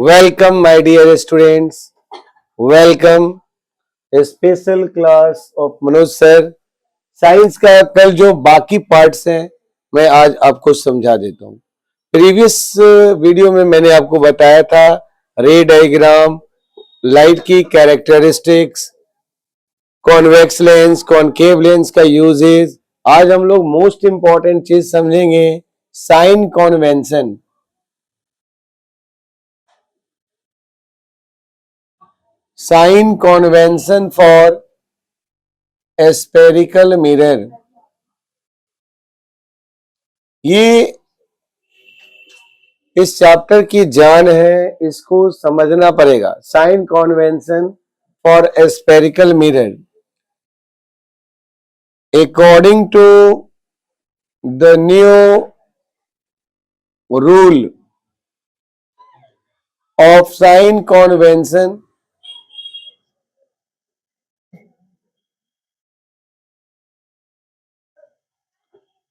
Welcome my dear students, welcome special class of Manoj sir. Science का कल जो बाकी पार्ट्स हैं मैं आज आपको समझा देता हूँ। प्रीवियस वीडियो में मैंने आपको बताया था रे डायग्राम, लाइट की characteristics, convex lens, concave lens का यूजेस। आज हम लोग मोस्ट इंपॉर्टेंट चीज समझेंगे, sign convention. Sign convention for spherical mirror. ये इस चैप्टर की जान है, इसको समझना पड़ेगा। Sign convention for spherical mirror according to the new rule of sign convention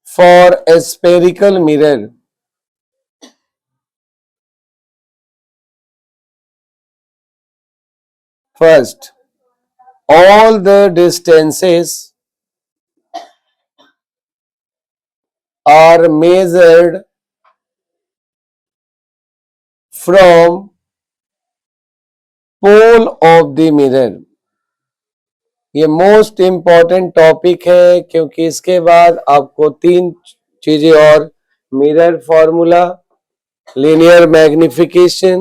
for a spherical mirror. First, all the distances are measured from pole of the mirror. ये most important topic है क्योंकि इसके बाद आपको तीन चीजें और, mirror formula, linear magnification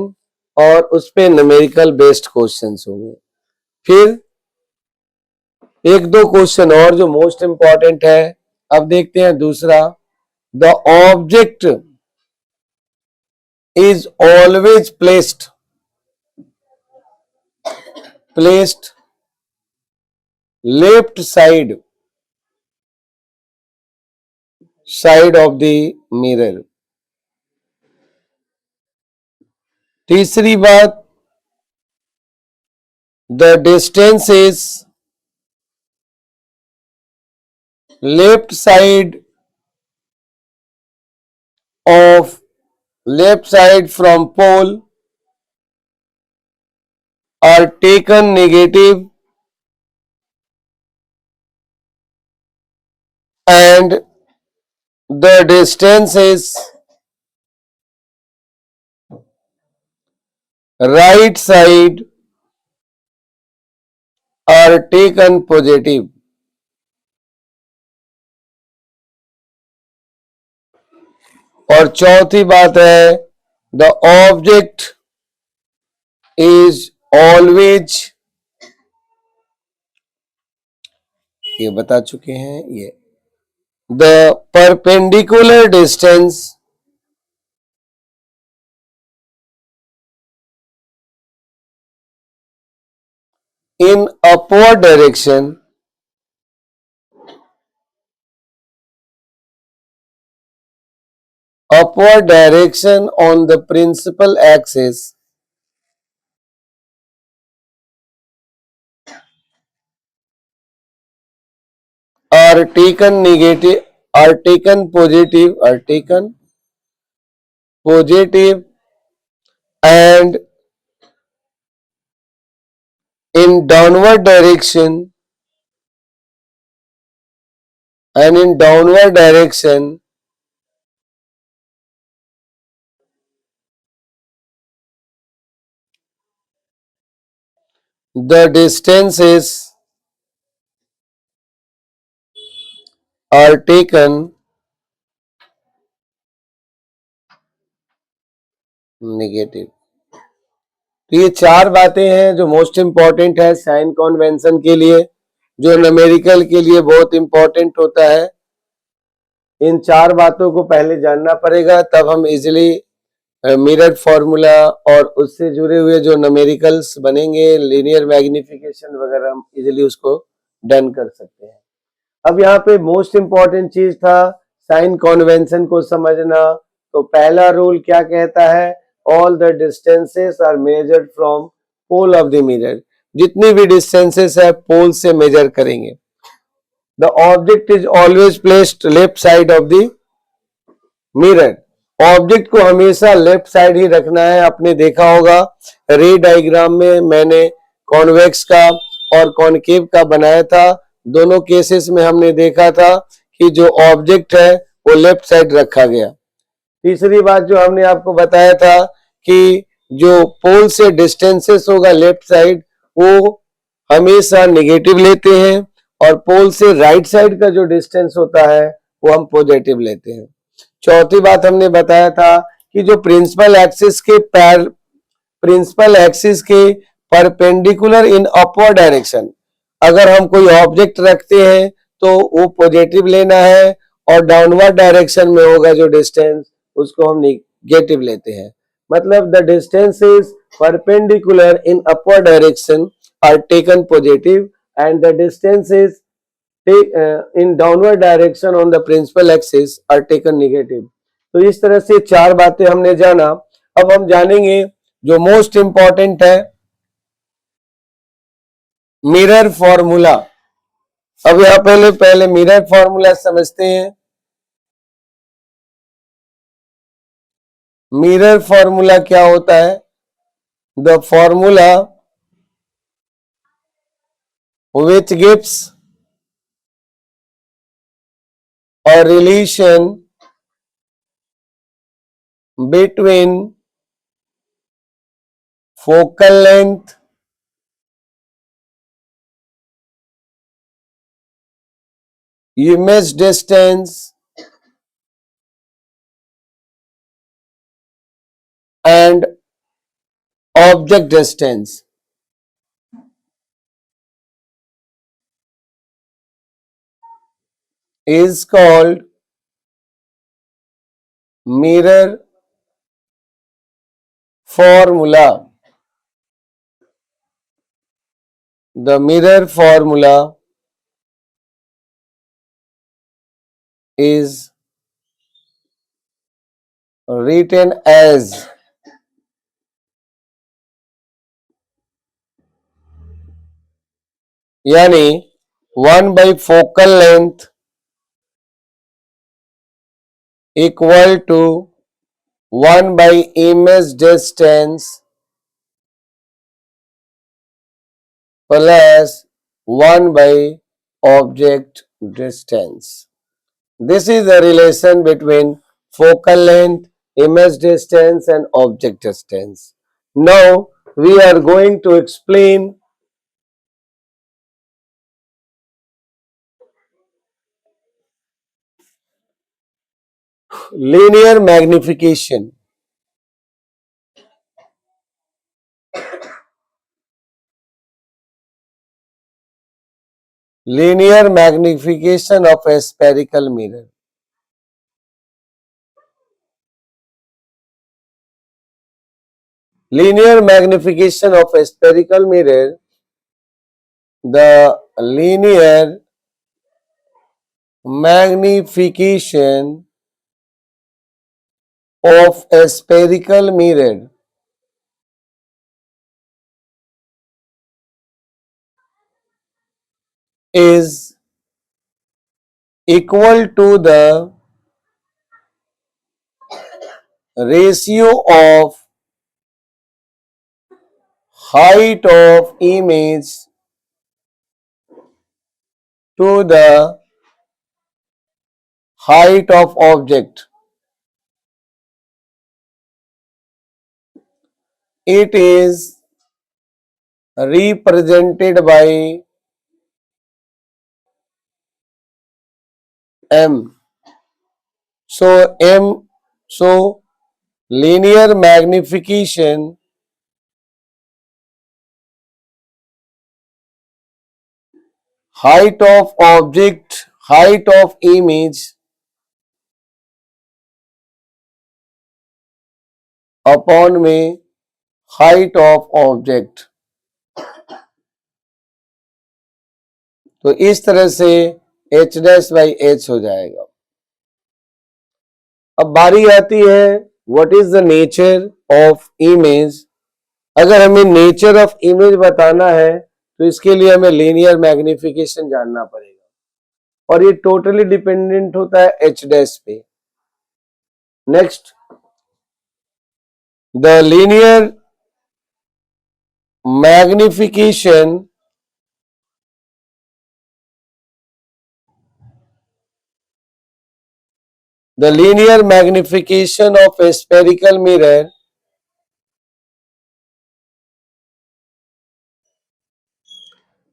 और उस पे न्यूमेरिकल बेस्ड क्वेश्चंस होंगे। फिर एक दो क्वेश्चन और जो मोस्ट इंपॉर्टेंट है। अब देखते हैं दूसरा, the object is always placed left side of the mirror. तीसरी बात, the distance is left side from pole are taken negative and the distance is right side are taken positive। और चौथी बात है, द ऑब्जेक्ट इज ऑलवेज, ये बता चुके हैं, ये the perpendicular distance in upward direction on the principal axis are taken positive and in downward direction the distances are taken negative। तो ये चार बातें हैं जो मोस्ट इंपॉर्टेंट है साइन कॉन्वेंशन के लिए, जो न्यूमेरिकल के लिए बहुत इंपॉर्टेंट होता है। इन चार बातों को पहले जानना पड़ेगा, तब हम इजिली मिरर फॉर्मूला और उससे जुड़े हुए जो न्यूमेरिकल्स बनेंगे, लीनियर मैग्निफिकेशन वगैरह, हम इजिली उसको डन कर सकते हैं। अब यहाँ पे मोस्ट इंपॉर्टेंट चीज था साइन कॉन्वेंशन को समझना। तो पहला रूल क्या कहता है, all the distances are measured from pole of the mirror. जितनी भी डिस्टेंसेस है पोल से मेजर करेंगे। The object is always placed left side of the mirror. Object को हमेशा लेफ्ट साइड ही रखना है। आपने देखा होगा रे डायग्राम में मैंने कॉन्वेक्स का और कॉनकेव का बनाया था। दोनों केसेस में हमने देखा था कि जो ऑब्जेक्ट है वो लेफ्ट साइड रखा गया। तीसरी बात जो हमने आपको बताया था कि जो पोल से डिस्टेंसेस होगा लेफ्ट साइड वो हमेशा नेगेटिव लेते हैं और पोल से राइट साइड का जो डिस्टेंस होता है वो हम पॉजिटिव लेते हैं। चौथी बात हमने बताया था कि जो प्रिंसिपल एक्सिस के परपेंडिकुलर इन अपवर्ड डायरेक्शन, अगर हम कोई ऑब्जेक्ट रखते हैं तो वो पॉजिटिव लेना है और डाउनवर्ड डायरेक्शन में होगा जो डिस्टेंस उसको हम नेगेटिव लेते हैं। मतलब the distance is perpendicular in upward direction are taken positive and the distance is in downward direction on the principal axis are taken negative. तो इस तरह से चार बातें हमने जाना। अब हम जानेंगे जो मोस्ट इंपॉर्टेंट है मिरर फॉर्मूला। अब यहां पहले पहले मिरर फॉर्मूला समझते हैं। मिरर फॉर्मूला क्या होता है? The formula which gives a relation between focal length image distance and object distance is called mirror formula. The mirror formula is written as यानी 1/focal length equal to 1/image distance plus 1/object distance. This is the relation between focal length, image distance and object distance. Now we are going to explain linear magnification. Linear magnification of a spherical mirror. Linear magnification of a spherical mirror. The linear magnification of a spherical mirror is equal to the ratio of height of image to the height of object. It is represented by m. So linear magnification height of object, height of image upon में height of object. तो इस तरह से h dash by h हो जाएगा। अब बारी आती है what is the nature of image. अगर हमें नेचर ऑफ इमेज बताना है तो इसके लिए हमें लीनियर मैग्निफिकेशन जानना पड़ेगा और ये टोटली डिपेंडेंट होता है h डैश पे। Next the linear magnification of a spherical mirror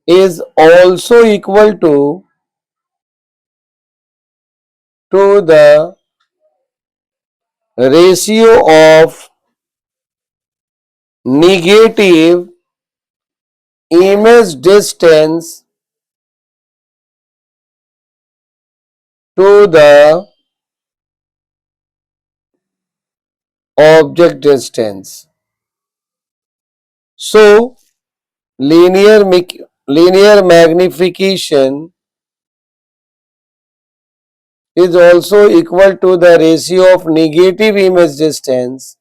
is also equal to the ratio of negative image distance to the object distance. So linear magnification is also equal to the ratio of negative image distance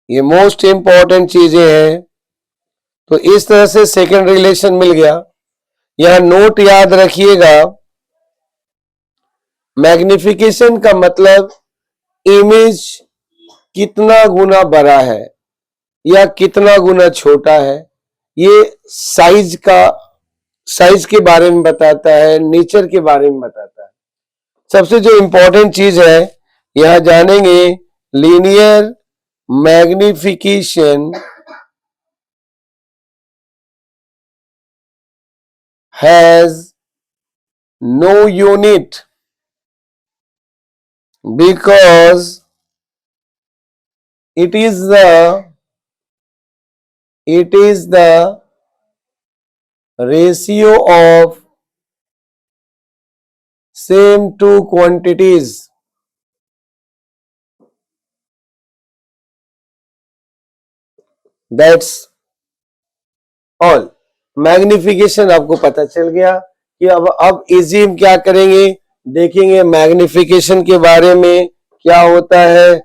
ये most important चीजें हैं। तो इस तरह से second relation मिल गया। यहां note याद रखिएगा, मैग्निफिकेशन का मतलब इमेज कितना गुना बड़ा है या कितना गुना छोटा है, ये साइज के बारे में बताता है, नेचर के बारे में बताता है। सबसे जो इंपॉर्टेंट चीज है यहां जानेंगे, linear magnification has no unit because it is the ratio of same two quantities. That's all. Magnification आपको पता चल गया कि अब इजी हम क्या करेंगे, देखेंगे मैग्निफिकेशन के बारे में क्या होता है।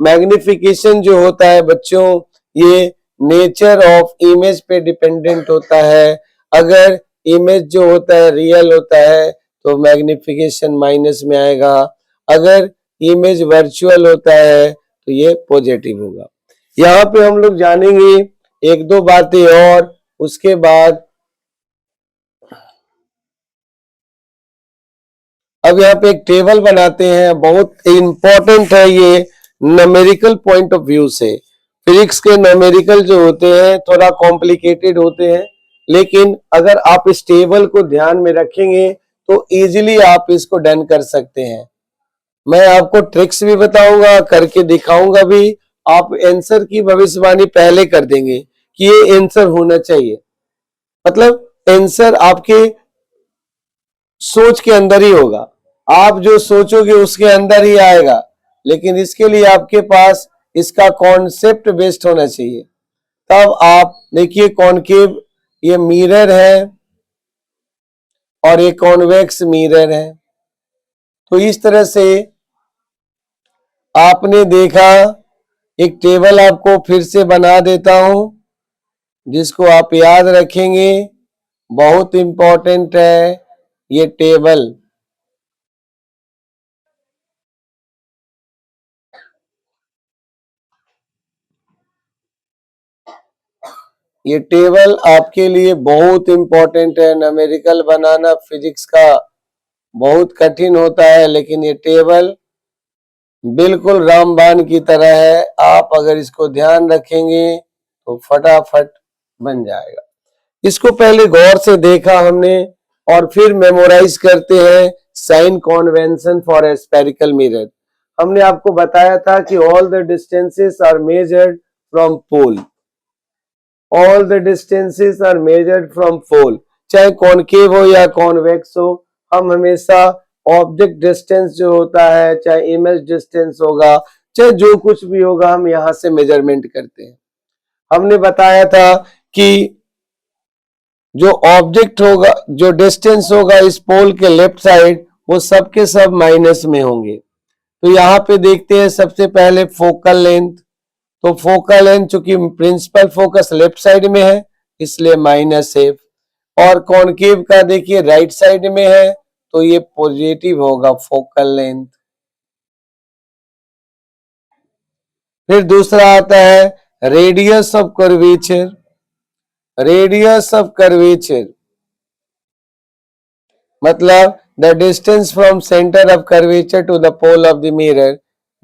मैग्निफिकेशन जो होता है बच्चों, ये नेचर ऑफ इमेज पे डिपेंडेंट होता है। अगर इमेज जो होता है रियल होता है तो मैग्निफिकेशन माइनस में आएगा, अगर इमेज वर्चुअल होता है तो ये पॉजिटिव होगा। यहाँ पे हम लोग जानेंगे एक दो बातें और, उसके बाद अब यहाँ पे एक टेबल बनाते हैं, बहुत इंपॉर्टेंट है ये न्यूमेरिकल पॉइंट ऑफ व्यू से। फिजिक्स के न्यूमेरिकल जो होते हैं थोड़ा कॉम्प्लिकेटेड होते हैं, लेकिन अगर आप इस टेबल को ध्यान में रखेंगे तो इजीली आप इसको डन कर सकते हैं। मैं आपको ट्रिक्स भी बताऊंगा, करके दिखाऊंगा भी। आप आंसर की भविष्यवाणी पहले कर देंगे कि ये आंसर होना चाहिए, मतलब आंसर आपके सोच के अंदर ही होगा, आप जो सोचोगे उसके अंदर ही आएगा, लेकिन इसके लिए आपके पास इसका कॉन्सेप्ट बेस्ड होना चाहिए। तब आप देखिए, कॉनकेव ये मिरर है और ये कॉन्वेक्स मिरर है। तो इस तरह से आपने देखा, एक टेबल आपको फिर से बना देता हूं जिसको आप याद रखेंगे, बहुत इंपॉर्टेंट है ये टेबल। ये टेबल आपके लिए बहुत इंपॉर्टेंट है। न्यूमेरिकल बनाना फिजिक्स का बहुत कठिन होता है, लेकिन ये टेबल बिल्कुल रामबाण की तरह है। आप अगर इसको ध्यान रखेंगे तो फटाफट बन जाएगा। इसको पहले गौर से देखा हमने और फिर मेमोराइज करते हैं sign convention for a spherical mirror. हमने आपको बताया था कि all the distances are measured from pole, all the distances are measured from pole. चाहे कॉनकेव हो या कॉन्वेक्स हो, हम हमेशा ऑब्जेक्ट डिस्टेंस जो होता है, चाहे इमेज डिस्टेंस होगा, चाहे जो कुछ भी होगा, हम यहां से मेजरमेंट करते हैं। हमने बताया था कि जो ऑब्जेक्ट होगा, जो डिस्टेंस होगा इस पोल के लेफ्ट साइड, वो सब के सब माइनस में होंगे। तो यहाँ पे देखते हैं सबसे पहले फोकल लेंथ। तो फोकल लेंथ चूंकि प्रिंसिपल फोकस लेफ्ट साइड में है इसलिए माइनस एफ। और कॉनकेव का देखिए राइट साइड में है, तो ये पॉजिटिव होगा फोकल लेंथ। फिर दूसरा आता है radius of curvature. Radius of curvature मतलब the distance from centre of curvature to the pole of the mirror,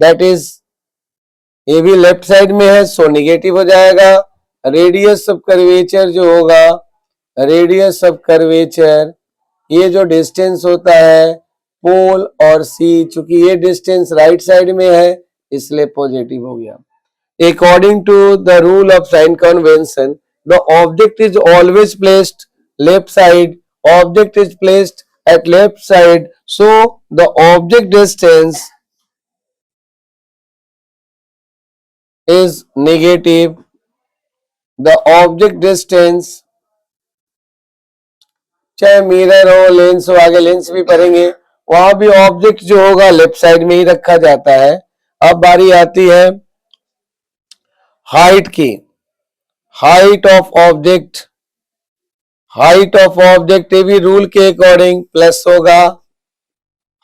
that is, ये भी लेफ्ट साइड में है सो निगेटिव हो जाएगा। रेडियस ऑफ कर्वेचर जो होगा, रेडियस ऑफ कर्वेचर, ये जो डिस्टेंस होता है पोल और सी, चूंकि ये डिस्टेंस राइट साइड में है इसलिए पॉजिटिव हो गया। According to the rule of sign convention, the object is always placed left side. Object is placed at left side, so the object distance is negative. The object distance, चाहे mirror हो lens हो, आगे lens भी पढ़ेंगे, वहां भी object जो होगा लेफ्ट साइड में ही रखा जाता है। अब बारी आती है हाइट की। Height of object, height of object ये भी रूल के अकॉर्डिंग प्लस होगा।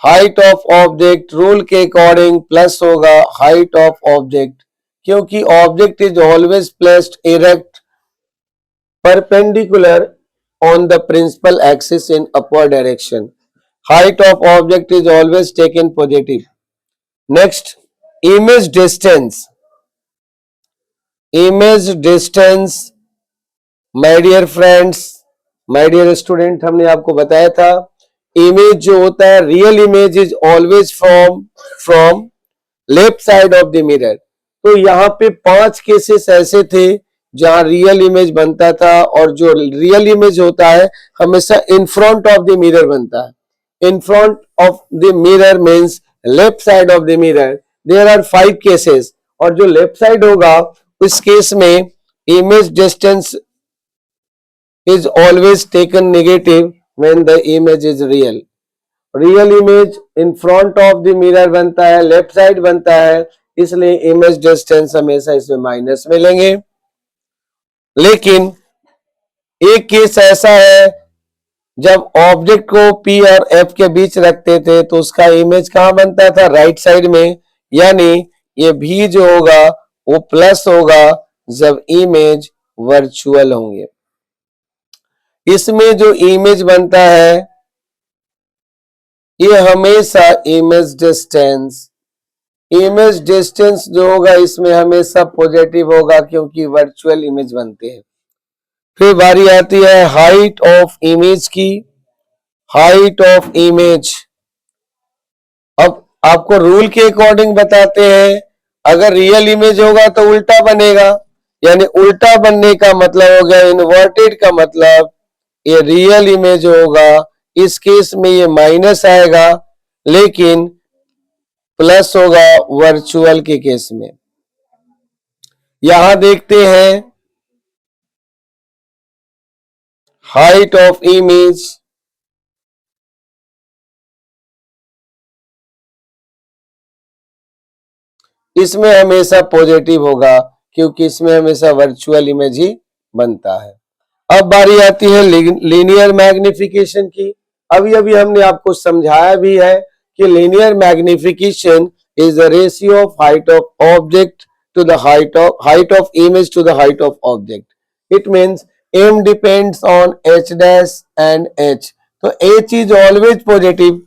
हाइट ऑफ ऑब्जेक्ट रूल के अकॉर्डिंग प्लस होगा हाइट ऑफ ऑब्जेक्ट, क्योंकि object is always placed erect perpendicular on the principal axis in upward direction. Height of object is always taken positive. Next, image distance. Image distance my dear friends, my dear student, हमने आपको बताया था image जो होता है, real image is always from left side of the mirror. तो यहाँ पे 5 केसेस ऐसे थे जहां रियल इमेज बनता था, और जो रियल इमेज होता है हमेशा in front of the mirror बनता है। In front of the mirror means left side of the mirror. There are 5 cases, और जो लेफ्ट साइड होगा उस केस में image distance is always taken negative when the image is real. Real image in front of the mirror बनता है, left side बनता है, इसलिए इमेज डिस्टेंस हमेशा इसमें माइनस में लेंगे। लेकिन एक केस ऐसा है जब ऑब्जेक्ट को P और F के बीच रखते थे तो उसका इमेज कहां बनता था, राइट साइड में, यानी ये भी जो होगा वो प्लस होगा जब इमेज वर्चुअल होंगे। इसमें जो इमेज बनता है ये हमेशा इमेज डिस्टेंस जो होगा इसमें हमेशा पॉजिटिव होगा क्योंकि वर्चुअल इमेज बनते हैं। फिर बारी आती है हाइट ऑफ इमेज की। हाइट ऑफ इमेज, अब आपको रूल के अकॉर्डिंग बताते हैं, अगर रियल इमेज होगा तो उल्टा बनेगा, यानी उल्टा बनने का मतलब हो गया इन्वर्टेड का मतलब ये रियल इमेज होगा, इस केस में ये माइनस आएगा लेकिन प्लस होगा वर्चुअल के केस में। यहां देखते हैं हाइट ऑफ इमेज, इसमें हमेशा पॉजिटिव होगा क्योंकि इसमें हमेशा वर्चुअल इमेज ही बनता है। अब बारी आती है लीनियर मैग्निफिकेशन की। अभी अभी हमने आपको समझाया भी है कि linear magnification is the ratio of height of object to the height of image to the height of object. It means m depends on h dash and h, तो h is always positive,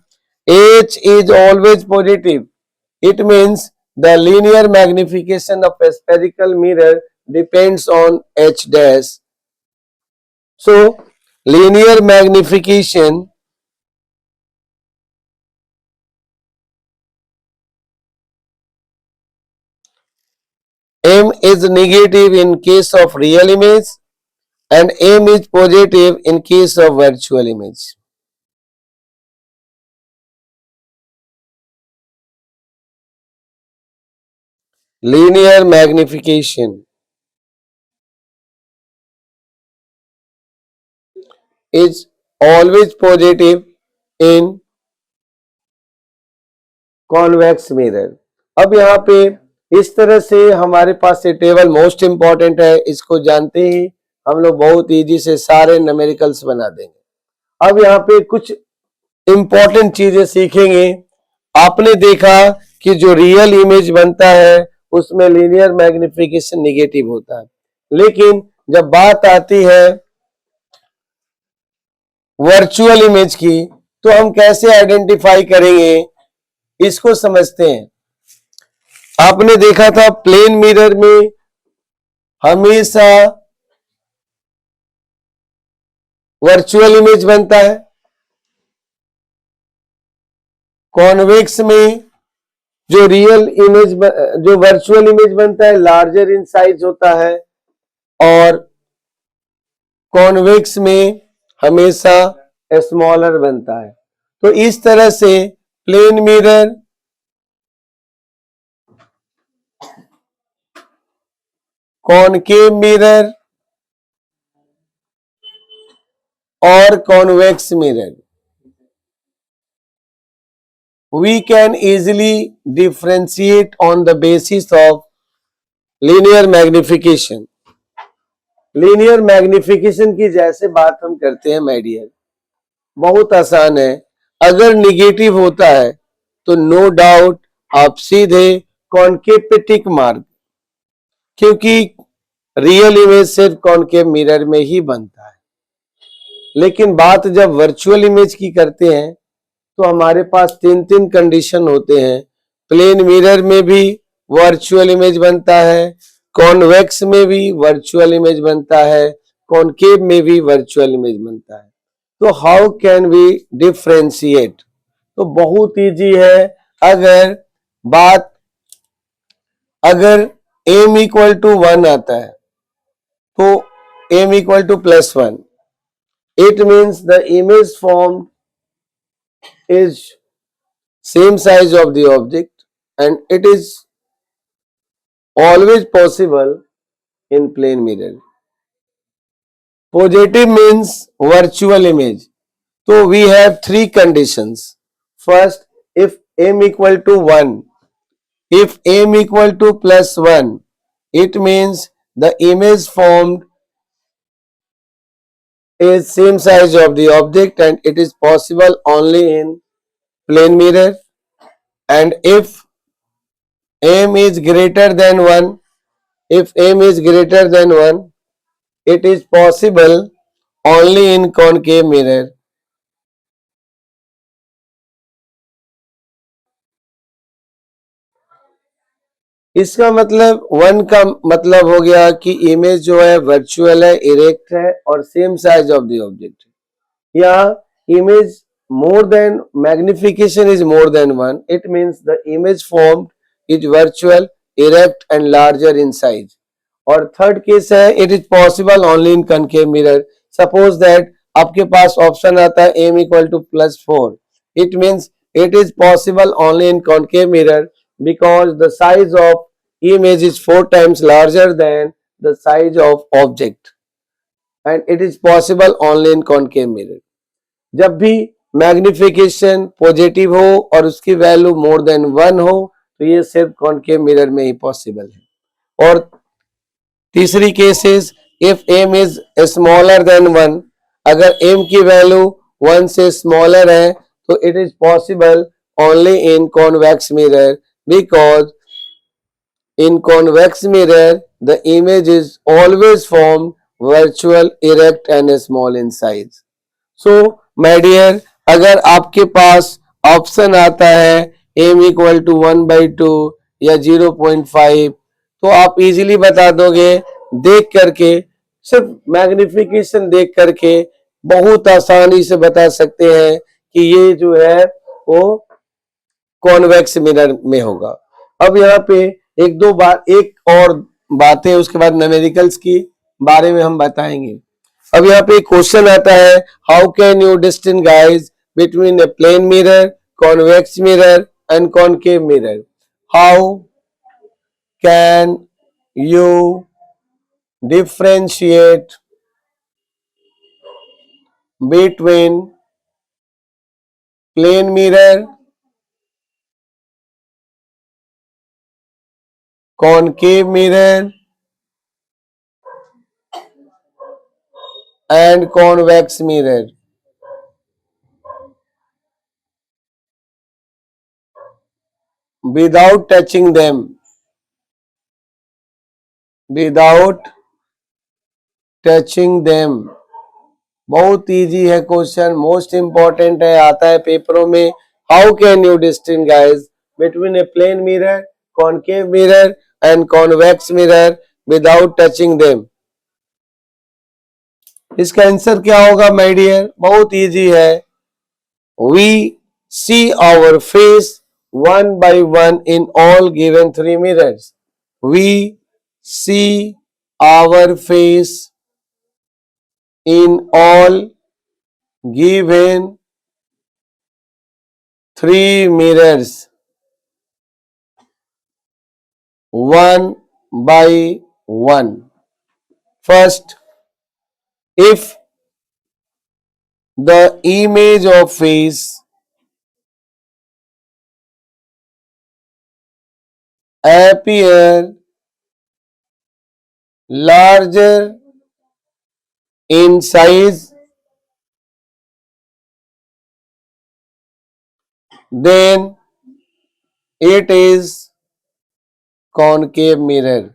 h is always positive. It means the linear magnification of a spherical mirror depends on h dash. So linear magnification m is negative in case of real image and m is positive in case of virtual image. Linear magnification is always positive in convex mirror. अब यहाँ पे इस तरह से हमारे पास ये table most important है, इसको जानते ही हम लोग बहुत इजी से सारे न्यूमेरिकल्स बना देंगे। अब यहाँ पे कुछ इंपॉर्टेंट चीजें सीखेंगे। आपने देखा कि जो रियल इमेज बनता है उसमें लीनियर मैग्निफिकेशन निगेटिव होता है, लेकिन जब बात आती है वर्चुअल इमेज की तो हम कैसे आइडेंटिफाई करेंगे, इसको समझते हैं। आपने देखा था प्लेन मिरर में हमेशा वर्चुअल इमेज बनता है, कॉन्वेक्स में जो रियल इमेज जो वर्चुअल इमेज बनता है लार्जर इन साइज होता है, और कॉन्वेक्स में हमेशा स्मॉलर बनता है। तो इस तरह से प्लेन मिरर, कॉनकेव मिरर और convex mirror we can easily differentiate on the basis of linear magnification। Linear magnification की जैसे बात हम करते हैं माय डियर, बहुत आसान है। अगर निगेटिव होता है तो नो डाउट आप सीधे कॉनकेव पे टिक मार्क, क्योंकि रियल इमेज सिर्फ कॉनकेव मिरर में ही बनता है। लेकिन बात जब वर्चुअल इमेज की करते हैं तो हमारे पास तीन तीन कंडीशन होते हैं। प्लेन मिरर में भी वर्चुअल इमेज बनता है, कॉन्वेक्स में भी वर्चुअल इमेज बनता है, कॉनकेव में भी वर्चुअल इमेज बनता है। तो हाउ कैन वी डिफ्रेंशिएट? तो बहुत इजी है। अगर बात अगर m इक्वल टू 1 आता है तो m equal to +1, it means the image form is same size of the object and it is always possible in plane mirror. Positive means virtual image. So we have three conditions. First, if m equal to 1, if m equal to +1, it means the image formed is same size of the object and it is possible only in plane mirror. And if m is greater than 1, if m is greater than 1, it is possible only in concave mirror. इसका मतलब 1 का मतलब हो गया कि image जो है virtual है, इरेक्ट है और same size of the object है। या image more than magnification is more than 1, it means the image formed is virtual, erect and larger in size. और थर्ड केस है it is possible only in concave mirror. Suppose that आपके पास option आता है m equal to +4, it means it is possible only in concave mirror because the size of image is 4 times larger than the size of object and it is possible only in concave mirror। जब भी magnification positive हो और उसकी value more than 1 हो तो ये सिर्फ concave mirror में ही पॉसिबल है। और तीसरी cases, if m is smaller than 1, अगर m की वैल्यू 1 से स्मॉलर है तो it is possible only in convex mirror because in convex mirror, the image is always formed virtual, erect and small in size. So, my dear, अगर आपके पास option आता है m इक्वल टू 1/2 या 0.5 तो आप इजीली बता दोगे देख करके, सिर्फ मैग्निफिकेशन देख करके बहुत आसानी से बता सकते हैं कि ये जो है वो कॉन्वेक्स मिरर में होगा। अब यहाँ पे एक दो बार एक और बातें उसके बाद न्यूमेरिकल्स की बारे में हम बताएंगे। अब यहाँ पे क्वेश्चन आता है how can you distinguish between a plane mirror, convex mirror and concave mirror? How can you differentiate between plane mirror, concave mirror and convex mirror. Without touching them. Without touching them. बहुत easy है question, most important है, आता है पेपरों में. How can you distinguish between a plane mirror, concave mirror and convex mirror without touching them? इसका answer क्या होगा माय डियर? बहुत इजी है. We see our face one by one in all given three mirrors. We see our face in all given three mirrors one by one. First, if the image of face appear larger in size then it is concave mirror.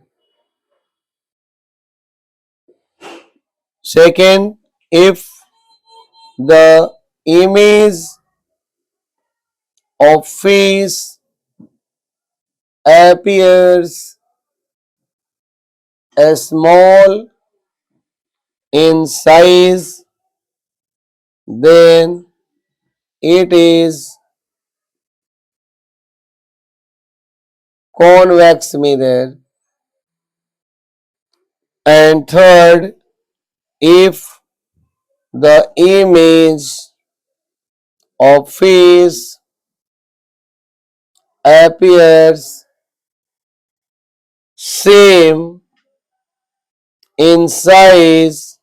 Second, if the image of face appears small in size then it is convex mirror. And third, if the image of face appears same in size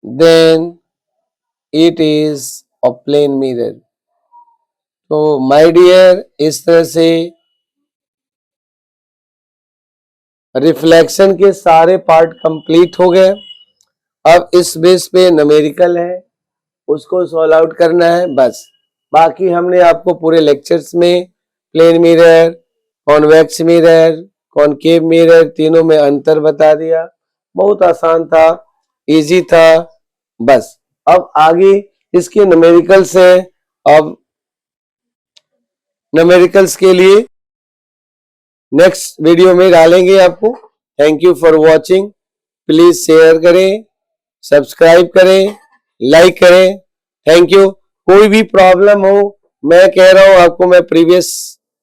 then it is a plane mirror. तो my dear, इस तरह से reflection के सारे part complete हो गए. अब इस बेस पे न्यूमेरिकल है, उसको सॉल्व आउट करना है बस. बाकी हमने आपको पूरे लेक्चर्स में plane mirror, convex mirror, concave mirror तीनों में अंतर बता दिया. बहुत आसान था, इजी था. बस अब आगे इसके न्यूमेरिकल्स हैं. अब न्यूमेरिकल्स के लिए नेक्स्ट वीडियो में डालेंगे आपको. Thank you for watching. Please share करें, सब्सक्राइब करें, लाइक करें. Thank you. कोई भी प्रॉब्लम हो, मैं कह रहा हूं आपको, मैं प्रीवियस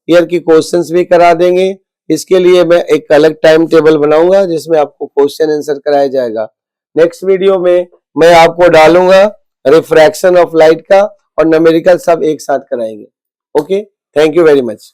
ईयर की क्वेश्चंस भी करा देंगे. इसके लिए मैं एक अलग टाइम टेबल बनाऊंगा जिसमें आपको क्वेश्चन आंसर कराया जाएगा. नेक्स्ट वीडियो में मैं आपको डालूंगा रिफ्रैक्शन ऑफ लाइट का, और न्यूमेरिकल सब एक साथ कराएंगे. Okay, thank you very much.